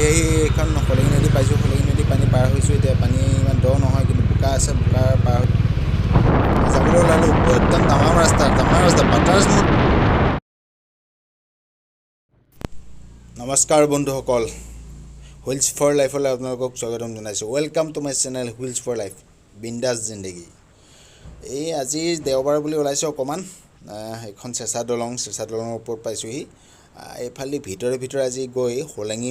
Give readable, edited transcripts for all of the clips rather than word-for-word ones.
আহি এখন খলঙি নদী পাইছোঁ। খলঙি নদী পানী পাৰ হৈছোঁ। এতিয়া পানী ইমান দ নহয়, কিন্তু বোকা আছে। বোকা পাৰ যাবলৈ ওলালোঁ। একদম ডাঙৰ ৰাস্তা বাটাৰ্ছ মোড। নমস্কাৰ বন্ধুসকল, হুইলছ ফৰ লাইফলৈ আপোনালোকক স্বাগতম জনাইছোঁ। Welcome to my channel wheels for life, বিন্দাছ জিন্দগী। এই আজি দেওবাৰ বুলি ওলাইছোঁ অকণমান। এখন চেঁচা দলঙৰ ওপৰত পাইছোঁহি। এইফালে ভিতৰে আজি গৈ হোলেঙি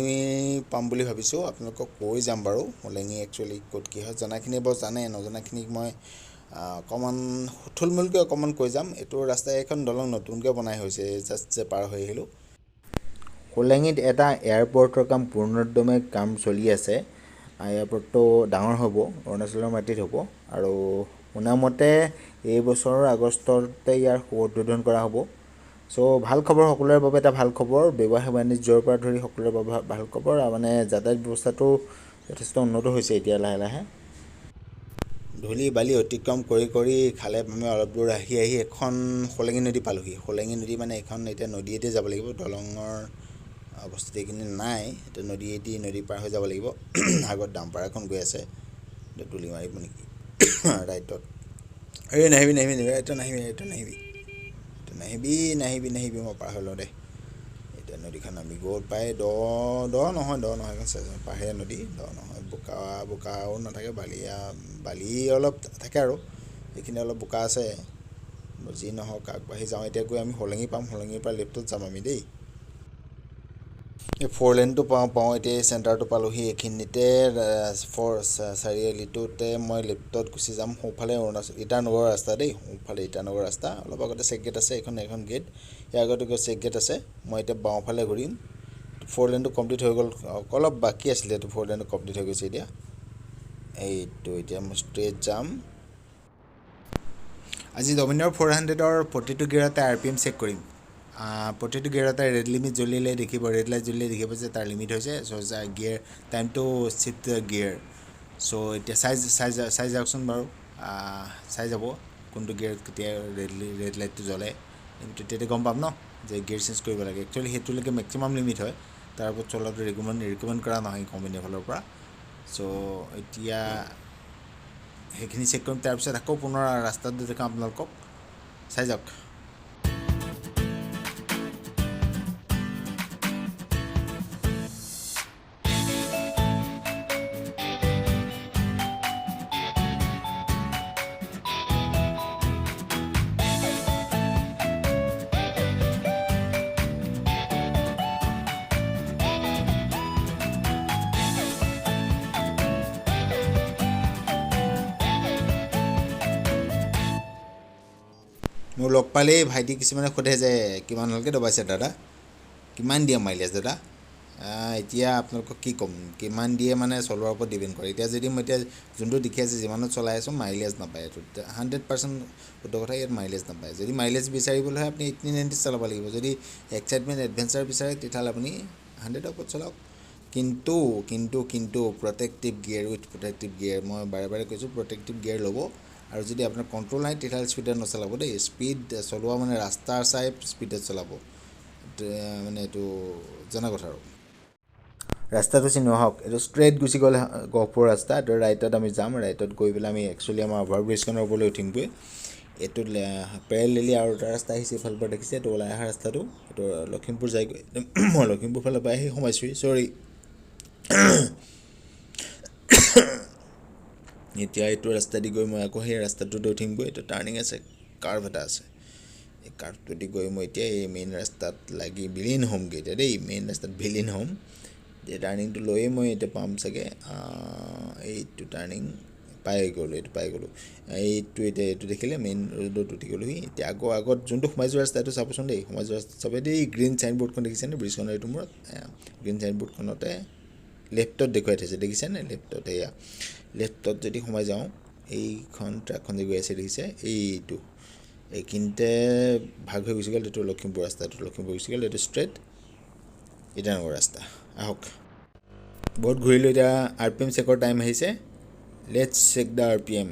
পাম বুলি ভাবিছোঁ। আপোনালোকক কৈ যাম বাৰু হোলেঙি একচুৱেলি ক'ত কি হয়। জনাখিনিয়ে বাৰু জানে, নজনাখিনিক মই অকণমান থুলমূলকৈ অকণমান কৈ যাম। এইটো ৰাস্তাই এখন দলং নতুনকৈ বনাই হৈছে, জাষ্ট যে পাৰ হৈ আহিলোঁ। হোলেঙিত এটা এয়াৰপৰ্টৰ পূৰ্ণোদ্যমে কাম চলি আছে। এয়াৰপৰ্টটো ডাঙৰ হ'ব, অৰুণাচলৰ মাটিত হ'ব, আৰু শুনামতে এই বছৰৰ আগষ্টতে ইয়াৰ উদ্বোধন কৰা হ'ব। চ' ভাল খবৰ, সকলোৰে বাবে এটা ভাল খবৰ। ব্যৱসায় বাণিজ্যৰ পৰা ধৰি সকলোৰে বাবে ভাল খবৰ। মানে যাতায়াত ব্যৱস্থাটো যথেষ্ট উন্নত হৈছে এতিয়া লাহে লাহে। ধূলি বালি অতিক্ৰম কৰি খালে বামে অলপ দূৰ আহি এখন হোলেঙি নদী পালোঁহি। হোলেঙি নদী মানে এখন এতিয়া নদীয়েদি যাব লাগিব। দলঙৰ অৱস্থিতি এইখিনি নাই। এতিয়া নদী পাৰ হৈ যাব লাগিব। আগত ডাম্পাৰ এখন গৈ আছে, তুলি মাৰিব নেকি ৰাইটত। এই নাহিবি মই পাৰ হৈ লওঁ দে। এতিয়া নদীখন আমি গ'ল পাই দ নহয় এখন পাহাৰীয়া নদী, দ নহয়। বোকাও নাথাকে, বালি অলপ থাকে আৰু এইখিনি অলপ বোকা আছে। যি নহওক আগবাঢ়ি যাওঁ। এতিয়া গৈ আমি হোলেঙি পাম। হোলেঙিৰ পৰা লেফ্টত যাম আমি দেই। এই 4 লেনটো পাওঁ এতিয়া। এই চেণ্টাৰটো পালোঁহি। এইখিনিতে চাৰিআলিটোতে মই লেফ্টত গুচি যাম। সোঁফালে ইটানগৰৰ ৰাস্তা দেই, সোঁফালে ইটানগৰ ৰাস্তা। অলপ আগতে চেক গেট আছে, এখন গেট। ইয়াৰ আগতে চেক গেট আছে। মই এতিয়া বাওঁফালে ঘূৰিম। 4 লেনটো কমপ্লিট হৈ গ'ল, অলপ বাকী আছিলে। এইটো 4 লেনটো কমপ্লিট হৈ গৈছে এতিয়া। এতিয়া মই ষ্ট্ৰেইট যাম। আজি ডমিনাৰ 400ৰ প্ৰতিটো গিয়াৰতে RPM চেক কৰিম। প্ৰতিটো গিয়াৰতে ৰেড লিমিট জ্বলিলে দেখিব, ৰেড লাইট জ্বলিলে দেখিব যে তাৰ লিমিট হৈছে। So' gear time to shift gear. So' এতিয়া চাই যাওকচোন বাৰু, চাই যাব কোনটো গিয়াৰত কেতিয়া ৰেড লাইটটো জ্বলে। তেতিয়া গম পাম ন যে গিয়াৰ চেঞ্জ কৰিব লাগে। একচুৱেলি সেইটোলৈকে মেক্সিমাম লিমিট হয়, তাৰ ওপৰত চলাটো ৰিকমেণ্ড কৰা নহয় কোম্পানীৰ ফালৰ পৰা। চ' এতিয়া সেইখিনি চেক কৰিম। তাৰপিছত আকৌ পুনৰ ৰাস্তাত দেখাম আপোনালোকক। চাই যাওক। মোৰ লগ পালেই ভাইটি কিছুমানে সোধে যে কিমান হ'লকৈ দবাইছে দাদা, কিমান দিয়ে মাইলেজ দাদা। এতিয়া আপোনালোকক কি ক'ম, কিমান দিয়ে মানে চলোৱাৰ ওপৰত ডিপেণ্ড কৰে। এতিয়া যদি মই যোনটো দেখি আছে যিমানত চলাই আছোঁ, মাইলেজ নাপায়। এইটো 100% শুদ্ধ কথা, ইয়াত মাইলেজ নাপায়। যদি মাইলেজ বিচাৰিবলৈ হয় আপুনি 1890 চলাব লাগিব। যদি এক্সাইটমেণ্ট এডভেঞ্চাৰ বিচাৰে তেতিয়াহ'লে আপুনি 100ৰ ওপৰত চলাওক। কিন্তু প্ৰটেক্টিভ গিয়াৰ, মই বাৰে কৈছোঁ প্ৰটেক্টিভ গিয়াৰ ল'ব। আৰু যদি আপোনাৰ কণ্ট্ৰল নাই তেতিয়াহ'লে স্পীডত নচলাব দেই। স্পীড চলোৱা মানে ৰাস্তাৰ চাই স্পীডত চলাব, মানে এইটো জনা কথা আৰু। ৰাস্তাটো চিনি হওক, এইটো ষ্ট্ৰেইট গুচি গ'ল গহপুৰ ৰাস্তা। এইটো ৰাইটত আমি যাম। ৰাইটত গৈ পেলাই আমি একচুৱেলি আমাৰ অভাৰব্ৰিজখনৰ ওপৰলৈ উঠিমগৈ। এইটো পেৰেলেলি আৰু এটা ৰাস্তা আহিছে এইফালৰ পৰা, দেখিছে এইটো ওলাই অহা ৰাস্তাটো। এইটো লখিমপুৰ যায়গৈ। মই লখিমপুৰ ফালৰ পৰা আহি সোমাইছোঁহি, চৰি। এতিয়া এইটো ৰাস্তা দি গৈ মই আকৌ সেই ৰাস্তাটোতে উঠিমগৈ। এইটো টাৰ্ণিং আছে, কাৰ্ভ এটা আছে। এই কাৰ্ভটোদি গৈ মই এতিয়া এই মেইন ৰাস্তাত লাগি বিলীন হ'মগৈ এতিয়া দেই। মেইন ৰাস্তাত বিলীন হ'ম। এই টাৰ্ণিংটো লৈয়ে মই এতিয়া পাম চাগে। এইটো টাৰ্ণিং পাই গ'লোঁ। এইটো দেখিলে মেইন ৰোডত উঠি গ'লোহি। এতিয়া আগত যোনটো সোমাই যোৱা ৰাস্তা, এইটো চাবচোন দেই। সোমাই যোৱা ৰাস্তা চাবে দেই। গ্ৰীণ চাইনবোৰ্ডখন দেখিছেনে ব্ৰিজখনৰ এইটো মূৰত? গ্ৰীণ চাইনবোৰ্ডখনতে লেফ্টত দেখুৱাই থৈছে, দেখিছেনে? লেফ্টত, এয়া লেফ্টত যদি সোমাই যাওঁ, এইখন ট্ৰাকখন যে গৈ আছে দেখিছে, এইখিনিতে ভাগ হৈ গুচি গ'ল। এইটো লখিমপুৰ ৰাস্তাটো লখিমপুৰ গুচি গ'ল। এইটো ষ্ট্ৰেইট ইটানগৰ ৰাস্তা। আহক, বহুত ঘূৰিলোঁ। এতিয়া RPM চেকৰ টাইম আহিছে। Let's check the RPM।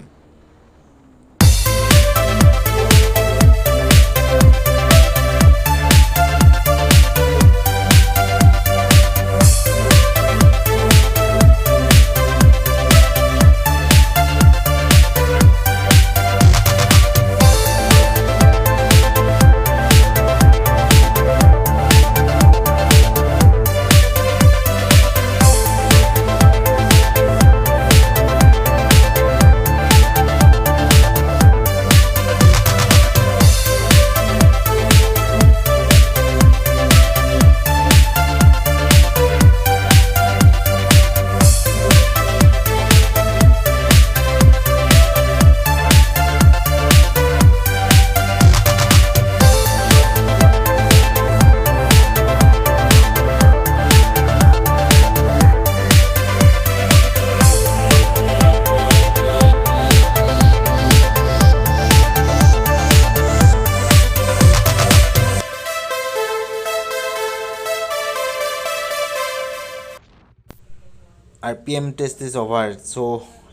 RPM test is over so'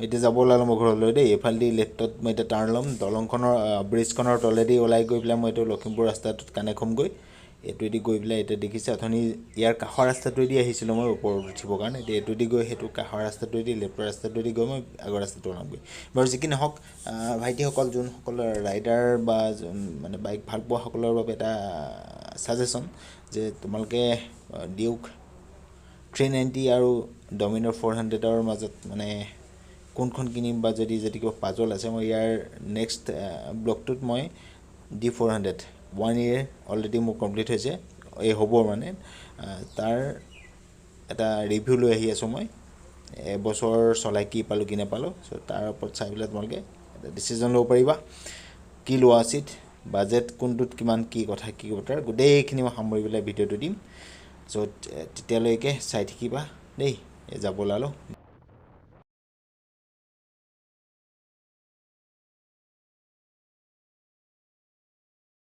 এতিয়া যাব ওলালোঁ মই ঘৰলৈ দেই এইফালেদি লেফ্টত মই এতিয়া টাৰ্ণ ল'ম দলংখনৰ ব্ৰিজখনৰ তলেদি ওলাই গৈ পেলাই মই এইটো লখিমপুৰ ৰাস্তাটোত কানেক্ট হ'মগৈ এইটোৱেদি গৈ পেলাই এতিয়া দেখিছে অথনি ইয়াৰ কাষৰ ৰাস্তাটোৱেদি আহিছিলোঁ মই ওপৰত উঠিবৰ কাৰণে এতিয়া এইটোৱেদি গৈ সেইটো কাষৰ ৰাস্তাটোৱেদি লেফ্টৰ ৰাস্তাটোৱেদি গৈ মই আগৰ ৰাস্তাটো ওলামগৈ বাৰু যি কি নহওক ভাইটিসকল যোনসকল ৰাইডাৰ বা মানে বাইক ভাল পোৱাসকলৰ বাবে এটা ছাজেশ্যন যে তোমালোকে ডিউক 390 আৰু ডমিনাৰ 400ৰ মাজত মানে কোনখন কিনিম বা যদি কিবা পাজল আছে মই ইয়াৰ নেক্সট ব্লগটোত মই D400 1 year অলৰেডি মোৰ কমপ্লিট হৈছে এই হ'ব মানে তাৰ এটা ৰিভিউ লৈ আহি আছোঁ মই এবছৰ চলাই কি পালোঁ কি নাপালোঁ চ' তাৰ ওপৰত চাই পেলাই তোমালোকে এটা ডিচিজন ল'ব পাৰিবা কি লোৱা উচিত বাজেট কোনটোত কিমান কি কথা কি বতৰা গোটেইখিনি মই সামৰি পেলাই ভিডিঅ'টো দিম চ' তেতিয়ালৈকে চাই থাকিবা দেই যাব ওলালোঁ